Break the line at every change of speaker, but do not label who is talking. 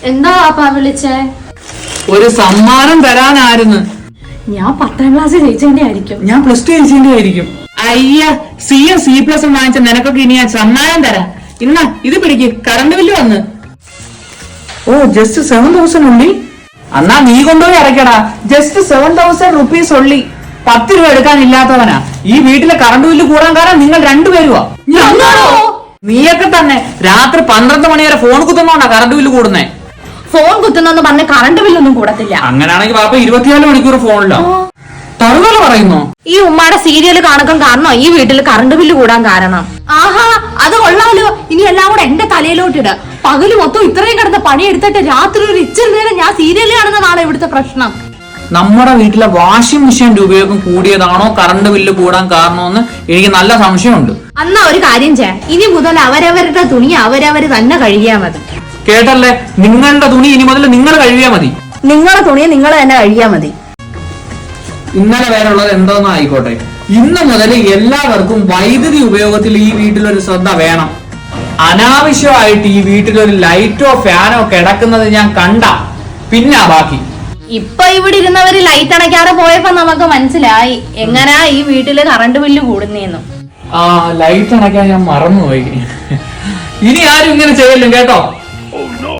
എന്താ പാപ്പാ വിളിച്ചേ?
ഒരു സമ്മാനം തരാനായിരുന്നു.
ഞാൻ 10ാം ക്ലാസ് ജയിച്ചതിന്റെ ആയിരിക്കും.
ഞാൻ +2 ജയിച്ചതിന്റെ ആയിരിക്കും. അയ്യ, C++ വാങ്ങിച്ച നിനക്കൊക്കെ ഇനി ഞാൻ സമ്മാനം തരാം. ഇന്ന ഇത് പിടിക്ക്, കറണ്ട് ബില്ല് വന്ന്. ഓ, ജസ്റ്റ് 7,000 ഉള്ളി. എന്നാ നീ കൊണ്ടുപോയി അടയ്ക്കടാ. ജസ്റ്റ് 7,000 റുപ്പീസ് ഉള്ളി. 10 രൂപ എടുക്കാനില്ലാത്തവനാ. ഈ വീട്ടിലെ കറണ്ട് ബില്ല് കൂടാൻ കാരണം നിങ്ങൾ രണ്ടുപേരുവാ. നീയൊക്കെ തന്നെ രാത്രി 12 മണി വരെ ഫോൺ കുത്തുന്നോണ്ടാ കറണ്ട് ബില്ല് കൂടുന്നേ.
ഫോൺ കുത്തുന്നെന്ന് പറഞ്ഞ കറണ്ട് ബില്ലൊന്നും കൂടത്തില്ല.
അങ്ങനെയാണെങ്കിൽ പാപ്പ 24 മണിക്കൂർ ഫോണിലോ? തറുതല പറയുന്നു.
ഈ ഉമ്മാടെ സീരിയല് കാണക്കം കാരണോ ഈ വീട്ടിൽ കറണ്ട് ബില്ല് കൂടാൻ കാരണം? ആഹാ, അത് കൊള്ളാലോ. ഇനി എല്ലാം കൂടെ എന്റെ തലയിലോട്ടിട. പകല് മൊത്തം ഇത്രയും കിടന്ന് പണിയെടുത്തിട്ട് രാത്രി ഒരു ഇച്ചിരി നേരം ഞാൻ സീരിയല് കാണുന്നതാണ് ഇവിടുത്തെ പ്രശ്നം.
നമ്മുടെ വീട്ടിലെ വാഷിംഗ് മെഷീന്റെ ഉപയോഗം കൂടിയതാണോ കറണ്ട് ബില്ല് കൂടാൻ കാരണമെന്ന് എനിക്ക് നല്ല സംശയമുണ്ട്.
എന്നാ ഒരു കാര്യം ചെയ്യാം, ഇനി മുതൽ അവരവരുടെ തുണി അവരവര് തന്നെ കഴുകിയാ മതി.
കേട്ടല്ലേ? നിങ്ങളുടെ തുണി ഇനി മുതൽ നിങ്ങൾ കഴുകിയാ മതി.
നിങ്ങളെ തുണി നിങ്ങൾ തന്നെ കഴുകിയാ മതി.
ഇന്നലെ വരെയുള്ളത് എന്തോന്നും ആയിക്കോട്ടെ, ഇന്ന് മുതൽ എല്ലാവർക്കും വൈദ്യുതി ഉപയോഗത്തിൽ ഈ വീട്ടിലൊരു ശ്രദ്ധ വേണം. അനാവശ്യമായിട്ട് ഈ വീട്ടിലൊരു ലൈറ്റോ ഫാനോ കിടക്കുന്നത് ഞാൻ കണ്ട പിന്നെ ബാക്കി.
ഇപ്പൊ ഇവിടെ ഇരുന്നവര് ലൈറ്റ് അണയ്ക്കാതെ പോയപ്പോ നമുക്ക് മനസ്സിലായി എങ്ങനാ ഈ വീട്ടില് കറണ്ട് ബില്ല് കൂടുന്നേന്നും.
ലൈറ്റ് അണയ്ക്കാൻ ഞാൻ മറന്നുപോയി. ഇനി ആരും ഇങ്ങനെ ചെയ്യലും കേട്ടോ.